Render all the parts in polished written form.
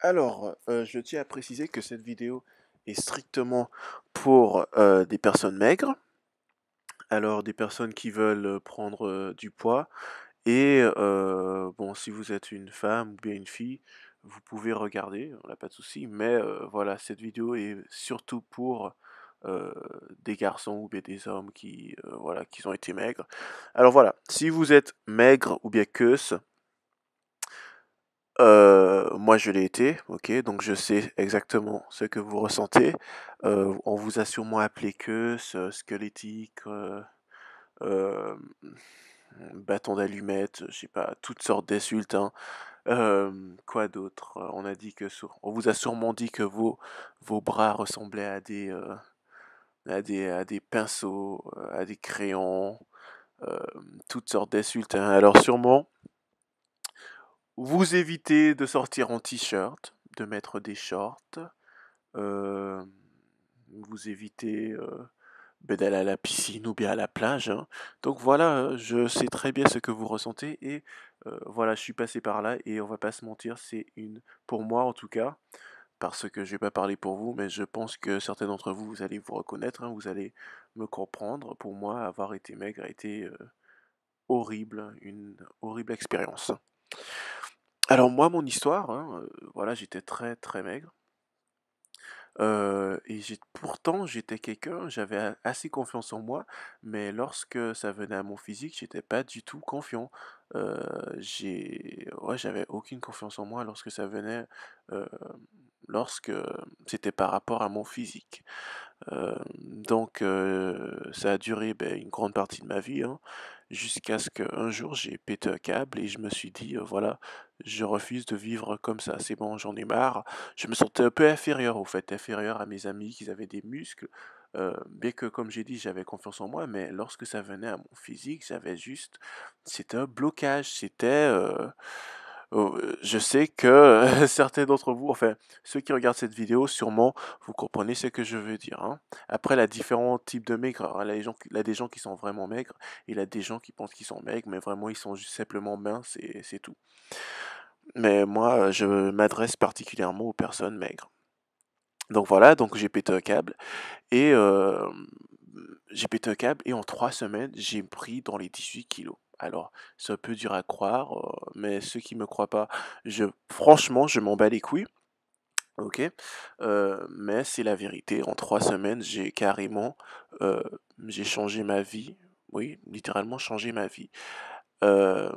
Alors, je tiens à préciser que cette vidéo est strictement pour des personnes maigres, alors des personnes qui veulent prendre du poids. Et bon, si vous êtes une femme ou bien une fille, vous pouvez regarder, on n'a pas de souci. Mais voilà, cette vidéo est surtout pour euh, des garçons ou bien des hommes qui, voilà, qui ont été maigres. Alors voilà, si vous êtes maigre ou bien queuse, moi je l'ai été, OK, donc je sais exactement ce que vous ressentez. On vous a sûrement appelé queue, squelettique, hem, bâton d'allumette, je sais pas, toutes sortes d'insultes, hein. Quoi d'autre? On a dit que on vous a sûrement dit que vos bras ressemblaient à des pinceaux, à des crayons, toutes sortes d'insultes, hein. Alors sûrement vous évitez de sortir en t-shirt, de mettre des shorts, euh, vous évitez d'aller à la piscine ou bien à la plage, hein. Donc voilà, je sais très bien ce que vous ressentez et voilà, je suis passé par là et on va pas se mentir, pour moi en tout cas, parce que je vais pas parler pour vous, mais je pense que certains d'entre vous, vous allez vous reconnaître, hein, vous allez me comprendre. Pour moi, avoir été maigre a été horrible, une horrible expérience. Alors moi, mon histoire, hein, voilà, j'étais très très maigre. Et pourtant j'étais quelqu'un, j'avais assez confiance en moi, mais lorsque ça venait à mon physique, j'étais pas du tout confiant. Heu, ouais, j'avais aucune confiance en moi lorsque ça venait, heu, lorsque c'était par rapport à mon physique. Donc ça a duré, une grande partie de ma vie, hein, jusqu'à ce qu'un jour j'ai pété un câble et je me suis dit, «Voilà, je refuse de vivre comme ça, c'est bon, j'en ai marre». Je me sentais un peu inférieur, au fait, inférieur à mes amis qui avaient des muscles, bien que comme j'ai dit, j'avais confiance en moi, mais lorsque ça venait à mon physique, c'était un blocage, je sais que certains d'entre vous, enfin, ceux qui regardent cette vidéo, sûrement, vous comprenez ce que je veux dire, hein. Après, il y a différents types de maigres. Alors, il y a des gens qui sont vraiment maigres, et il y a des gens qui pensent qu'ils sont maigres, mais vraiment, ils sont juste simplement minces, et c'est tout. Mais moi, je m'adresse particulièrement aux personnes maigres. Donc voilà, donc et j'ai pété un câble, et en 3 semaines, j'ai pris dans les 18 kilos. Alors, c'est un peu dur à croire, mais ceux qui me croient pas, franchement, je m'en bats les couilles. OK, mais c'est la vérité. En 3 semaines, heu, j'ai changé ma vie. Oui, littéralement changé ma vie. Hem,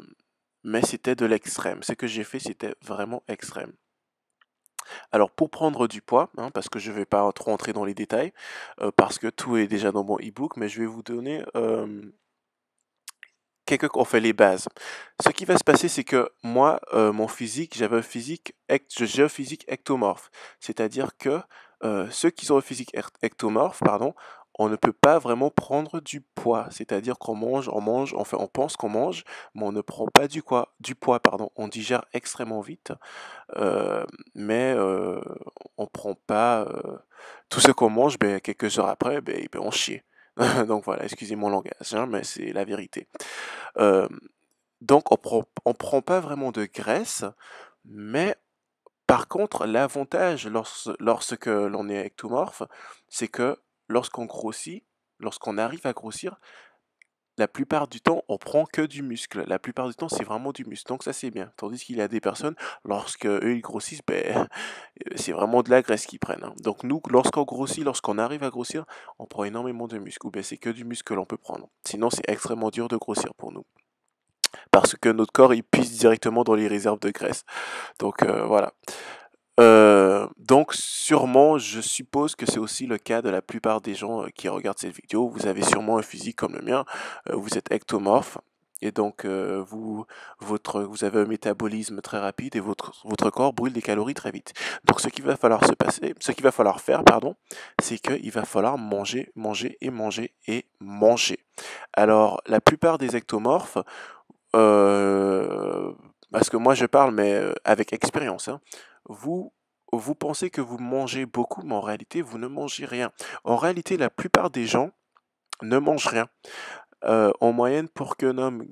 mais c'était de l'extrême. Ce que j'ai fait, c'était vraiment extrême. Alors pour prendre du poids, hein, parce que je vais pas trop entrer dans les détails, parce que tout est déjà dans mon e-book, mais je vais vous donner, on fait les bases. Ce qui va se passer, c'est que moi, mon physique, j'ai un physique ectomorphe. C'est-à-dire que ceux qui ont un physique ectomorphe, pardon, on ne peut pas vraiment prendre du poids. C'est-à-dire enfin, on pense qu'on mange, mais on ne prend pas du poids, pardon. On digère extrêmement vite, euh, mais on prend pas tout ce qu'on mange. Ben, quelques heures après, ben, on chie. Donc voilà, excusez mon langage, hein, mais c'est la vérité. Euh, donc on prend pas vraiment de graisse, mais par contre, l'avantage lorsque l'on est ectomorphe, c'est que lorsqu'on grossit, lorsqu'on arrive à grossir, la plupart du temps, on prend que du muscle. La plupart du temps, c'est vraiment du muscle. Donc ça, c'est bien. Tandis qu'il y a des personnes, lorsque eux, ils grossissent, c'est vraiment de la graisse qu'ils prennent, hein. Donc nous, lorsqu'on grossit, lorsqu'on arrive à grossir, on prend énormément de muscle. Ou bien c'est que du muscle que l'on peut prendre. Sinon, c'est extrêmement dur de grossir pour nous, parce que notre corps il puise directement dans les réserves de graisse. Donc voilà. Donc sûrement, je suppose que c'est aussi le cas de la plupart des gens qui regardent cette vidéo. Vous avez sûrement un physique comme le mien, vous êtes ectomorphe. Et donc, vous avez un métabolisme très rapide et votre corps brûle des calories très vite. Donc, ce qu'il va falloir faire, pardon, c'est qu'il va falloir manger, manger et manger et manger. Alors, la plupart des ectomorphes, Heu, parce que moi je parle, mais avec expérience, hein. Vous vous pensez que vous mangez beaucoup, mais en réalité vous ne mangez rien. En réalité, la plupart des gens ne mangent rien. En moyenne, pour qu'un homme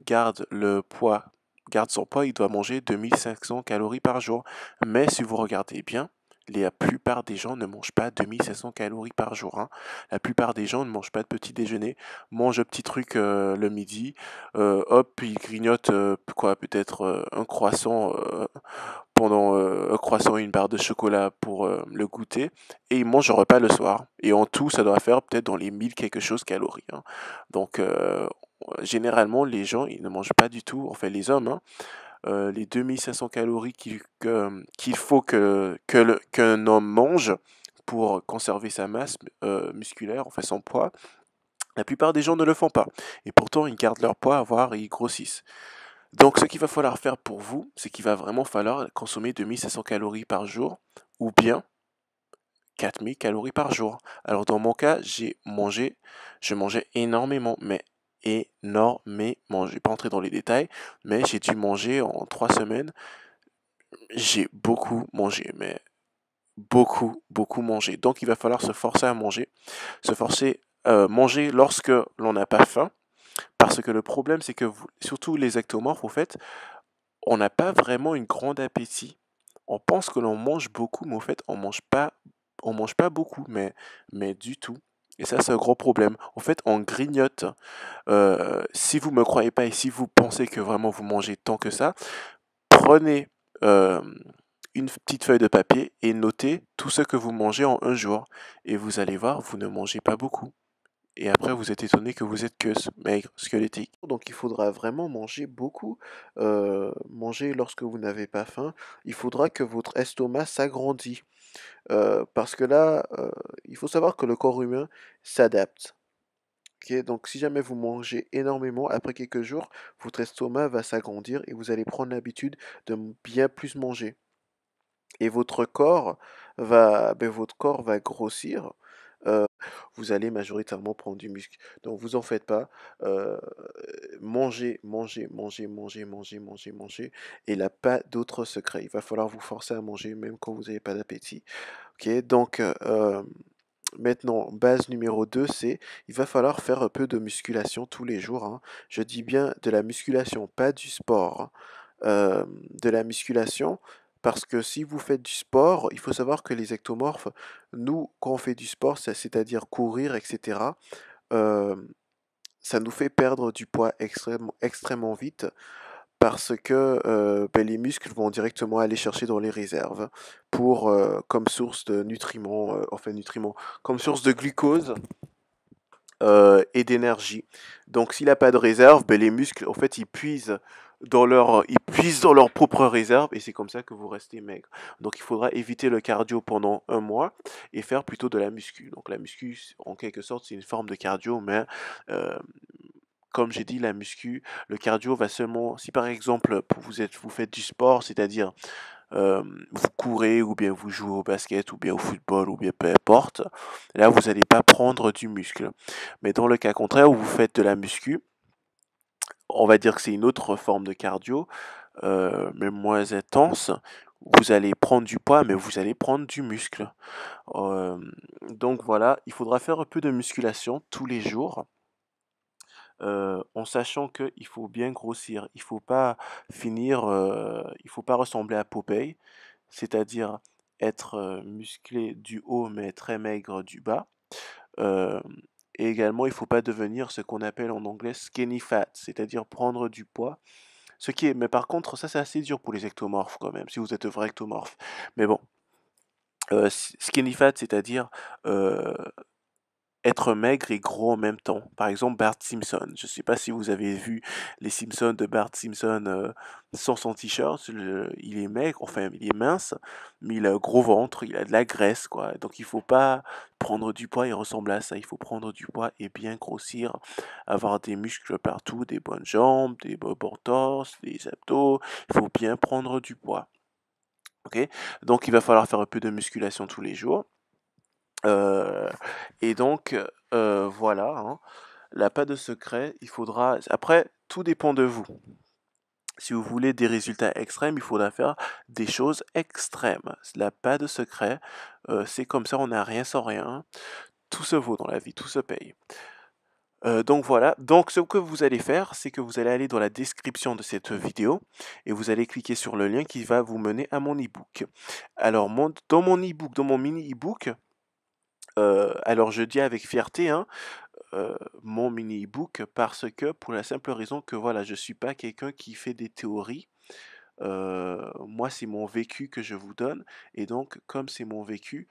garde son poids, il doit manger 2500 calories par jour. Mais si vous regardez bien, la plupart des gens ne mangent pas 2500 calories par jour, hein. La plupart des gens ne mangent pas de petit déjeuner, mangent un petit truc le midi, hop, ils grignotent quoi, peut-être un croissant pendant un croissant et une barre de chocolat pour le goûter, et ils mangent un repas le soir. Et en tout, ça doit faire peut-être dans les 1000 quelque chose calories, hein. Donc, généralement, les gens, ils ne mangent pas du tout, enfin les hommes, hein, les 2500 calories qu'il faut qu'un homme mange pour conserver sa masse musculaire, enfin son poids. La plupart des gens ne le font pas. Et pourtant, ils gardent leur poids, voire ils grossissent. Donc, ce qu'il va falloir faire pour vous, c'est qu'il va vraiment falloir consommer 2500 calories par jour ou bien 4000 calories par jour. Alors, dans mon cas, je mangeais énormément, mais énormément. Je vais pas entrer dans les détails, mais j'ai dû manger en 3 semaines. J'ai beaucoup mangé, mais beaucoup, beaucoup mangé. Donc, il va falloir se forcer à manger, se forcer manger lorsque l'on n'a pas faim. Parce que le problème, c'est que surtout les ectomorphes, au fait, on n'a pas vraiment une grande appétit. On pense que l'on mange beaucoup, mais au fait, on mange pas beaucoup, mais du tout. Et ça, c'est un gros problème. En fait, on grignote. Si vous me croyez pas et si vous pensez que vraiment vous mangez tant que ça, prenez euh, une petite feuille de papier et notez tout ce que vous mangez en un jour. Et vous allez voir, vous ne mangez pas beaucoup. Et après, vous êtes étonné que vous êtes que maigre, squelettique. Donc, il faudra vraiment manger beaucoup, manger lorsque vous n'avez pas faim. Il faudra que votre estomac s'agrandisse. Parce que là, il faut savoir que le corps humain s'adapte. Ok, donc, si jamais vous mangez énormément, après quelques jours, votre estomac va s'agrandir et vous allez prendre l'habitude de bien plus manger. Et votre corps va grossir. Vous allez majoritairement prendre du muscle. Donc vous en faites pas. Euh, Mangez, mangez, mangez, mangez, mangez, mangez, mangez. Et il n'y a pas d'autre secret. Il va falloir vous forcer à manger même quand vous n'avez pas d'appétit. Ok, donc maintenant, base numéro 2, c'est il va falloir faire un peu de musculation tous les jours, hein. Je dis bien de la musculation, pas du sport, hein. De la musculation, parce que si vous faites du sport, il faut savoir que les ectomorphes, nous, quand on fait du sport, c'est-à-dire courir, etc., euh, ça nous fait perdre du poids extrêmement, extrêmement vite parce que les muscles vont directement aller chercher dans les réserves pour comme source de nutriments, comme source de glucose et d'énergie. Donc s'il n'a pas de réserve, les muscles, en fait, ils puisent dans leur propre réserve et c'est comme ça que vous restez maigre. Donc il faudra éviter le cardio pendant un mois et faire plutôt de la muscu. Donc la muscu, en quelque sorte, c'est une forme de cardio, mais euh, comme j'ai dit, la muscu, le cardio va seulement, si par exemple vous faites du sport, c'est-à-dire vous courez ou bien vous jouez au basket ou bien au football ou bien peu importe, là vous n'allez pas prendre du muscle. Mais dans le cas contraire où vous faites de la muscu, on va dire que c'est une autre forme de cardio, mais moins intense. Vous allez prendre du poids, mais vous allez prendre du muscle. Euh, donc voilà, il faudra faire un peu de musculation tous les jours en sachant qu'il faut bien grossir. Il faut pas ressembler à Popeye, c'est-à-dire être musclé du haut mais très maigre du bas. Euh, et également, il faut pas devenir ce qu'on appelle en anglais skinny fat, c'est-à-dire prendre du poids. Mais par contre, ça c'est assez dur pour les ectomorphes quand même, si vous êtes vrai ectomorphe. Mais bon, skinny fat, c'est-à-dire euh, être maigre et gros en même temps. Par exemple, Bart Simpson. Je ne sais pas si vous avez vu les Simpsons de Bart Simpson sans son t-shirt. Il est maigre, enfin, il est mince, mais il a un gros ventre, il a de la graisse, quoi. Donc, il faut pas prendre du poids et ressembler à ça. Il faut prendre du poids et bien grossir, avoir des muscles partout, des bonnes jambes, des beaux torse, des abdos. Il faut bien prendre du poids. Ok? Donc, il va falloir faire un peu de musculation tous les jours. Euh, et donc, voilà, hein. Là, pas de secret. Il faudra. Après, tout dépend de vous. Si vous voulez des résultats extrêmes, il faudra faire des choses extrêmes. Là, pas de secret. C'est comme ça, on n'a rien sans rien. Tout se vaut dans la vie, tout se paye. Donc voilà, donc ce que vous allez faire, c'est que vous allez aller dans la description de cette vidéo et vous allez cliquer sur le lien qui va vous mener à mon e-book. Alors dans mon e-book, dans mon mini e-book, alors je dis avec fierté, hein, mon mini e-book parce que pour la simple raison que voilà, je suis pas quelqu'un qui fait des théories. Moi, c'est mon vécu que je vous donne et donc comme c'est mon vécu,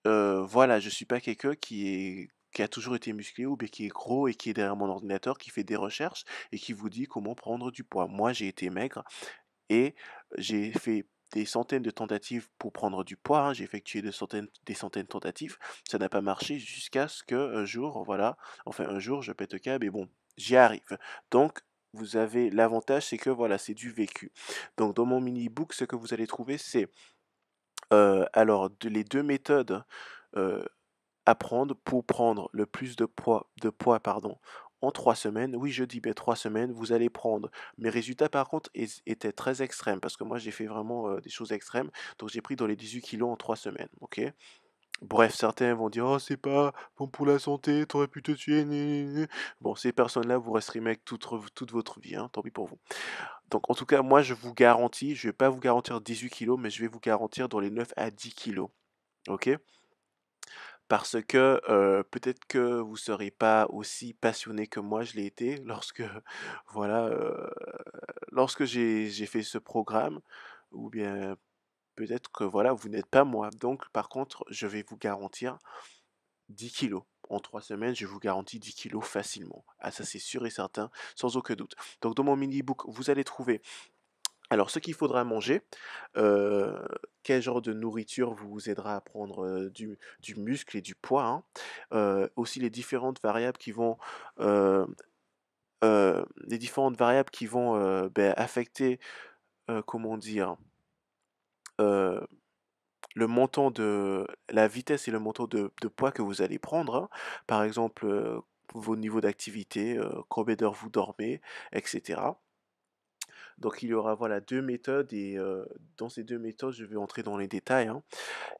voilà, je suis pas quelqu'un qui a toujours été musclé ou bien qui est gros et qui est derrière mon ordinateur, qui fait des recherches et qui vous dit comment prendre du poids. Moi, j'ai été maigre et j'ai fait des centaines de tentatives pour prendre du poids, hein. J'ai effectué des centaines de tentatives. Ça n'a pas marché jusqu'à ce qu'un jour, voilà, enfin un jour, je pète le câble et bon, j'y arrive. Donc, vous avez l'avantage, c'est que voilà, c'est du vécu. Donc, dans mon mini-book, ce que vous allez trouver, c'est alors les deux méthodes euh, à prendre pour prendre le plus de poids pardon, en 3 semaines. Oui, je dis bien 3 semaines. Vous allez prendre. Mes résultats, par contre, étaient très extrêmes parce que moi, j'ai fait vraiment des choses extrêmes. Donc, j'ai pris dans les 18 kilos en 3 semaines. Ok. Bref, certains vont dire, oh, c'est pas bon pour la santé, t'aurais pu te tuer. Bon, ces personnes-là, vous resterez mec toute votre vie, hein, tant pis pour vous. Donc, en tout cas, moi, je vous garantis, je vais pas vous garantir 18 kilos, mais je vais vous garantir dans les 9 à 10 kilos. Ok? Parce que, peut-être que vous serez pas aussi passionné que moi je l'ai été lorsque voilà, lorsque j'ai fait ce programme ou bien peut-être que voilà, vous n'êtes pas moi. Donc par contre, je vais vous garantir 10 kilos. En 3 semaines, je vous garantis 10 kilos facilement. Ah ça, c'est sûr et certain, sans aucun doute. Donc dans mon mini book, vous allez trouver alors, ce qu'il faudra manger, heu, quel genre de nourriture vous aidera à prendre, du muscle et du poids, hein. Aussi heu les différentes variables qui vont, affecter, comment dire? Heu, le montant de la vitesse et le montant de poids que vous allez prendre, hein. Par exemple, vos niveaux d'activité, combien d'heures vous dormez et cetera. Donc il y aura, voilà, 2 méthodes et dans ces 2 méthodes, je vais entrer dans les détails, hein.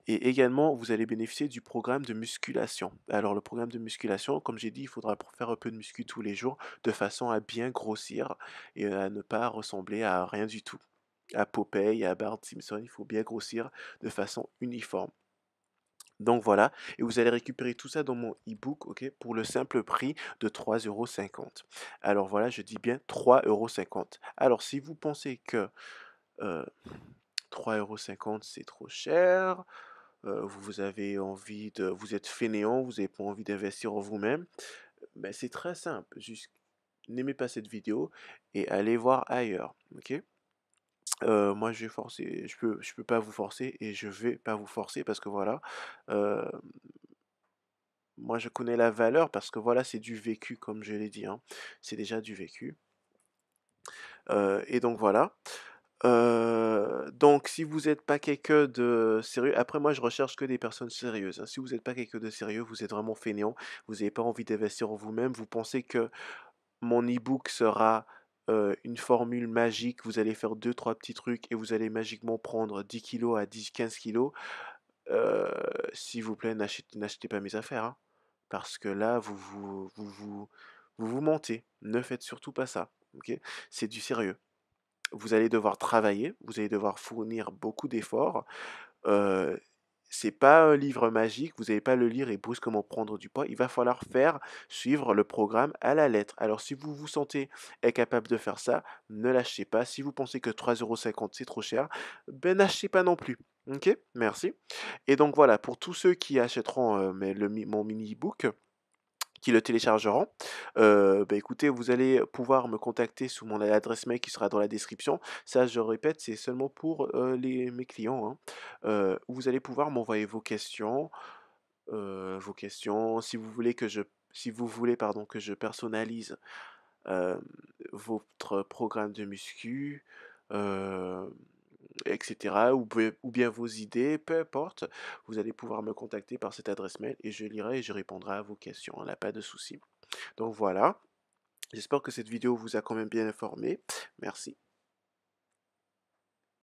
Et également, vous allez bénéficier du programme de musculation. Alors le programme de musculation, comme j'ai dit, il faudra faire un peu de muscu tous les jours de façon à bien grossir et à ne pas ressembler à rien du tout. À Popeye, à Bart Simpson, il faut bien grossir de façon uniforme. Donc voilà, et vous allez récupérer tout ça dans mon e-book, ok, pour le simple prix de 3,50 €. Alors voilà, je dis bien 3,50 €. Alors si vous pensez que 3,50 € c'est trop cher, vous êtes fainéant, vous n'avez pas envie d'investir en vous-même, ben c'est très simple, juste n'aimez pas cette vidéo et allez voir ailleurs, ok? Moi je vais forcer, je peux pas vous forcer et je vais pas vous forcer parce que voilà, euh, moi je connais la valeur parce que voilà, c'est du vécu comme je l'ai dit, hein. C'est déjà du vécu. Et donc voilà. Donc si vous n'êtes pas quelqu'un de sérieux, après moi je recherche que des personnes sérieuses, hein. Si vous n'êtes pas quelqu'un de sérieux, vous êtes vraiment fainéant, vous n'avez pas envie d'investir en vous-même, vous pensez que mon e-book sera une formule magique, vous allez faire deux, trois petits trucs et vous allez magiquement prendre 10 kilos à 10, 15 kilos, euh, s'il vous plaît, n'achetez pas mes affaires, hein. Parce que là, vous mentez. Ne faites surtout pas ça, ok? C'est du sérieux. Vous allez devoir travailler, vous allez devoir fournir beaucoup d'efforts. Heu, c'est pas un livre magique, vous allez pas le lire et brusquement prendre du poids. Il va falloir suivre le programme à la lettre. Alors si vous vous sentez incapable de faire ça, ne l'achetez pas. Si vous pensez que 3,50 € c'est trop cher, ben n'achetez pas non plus. OK? Merci. Et donc voilà, pour tous ceux qui achèteront, mon mini e-book, qui le téléchargeront, bah, écoutez, vous allez pouvoir me contacter sous mon adresse mail qui sera dans la description. Ça, je répète, c'est seulement pour, mes clients, hein. Où vous allez pouvoir m'envoyer vos questions. Si vous voulez, pardon, que je personnalise, hem, votre programme de muscu, hem et cetera, ou bien vos idées, peu importe, vous allez pouvoir me contacter par cette adresse mail et je lirai et je répondrai à vos questions, il n'y a pas de souci. Donc voilà, j'espère que cette vidéo vous a quand même bien informé. Merci.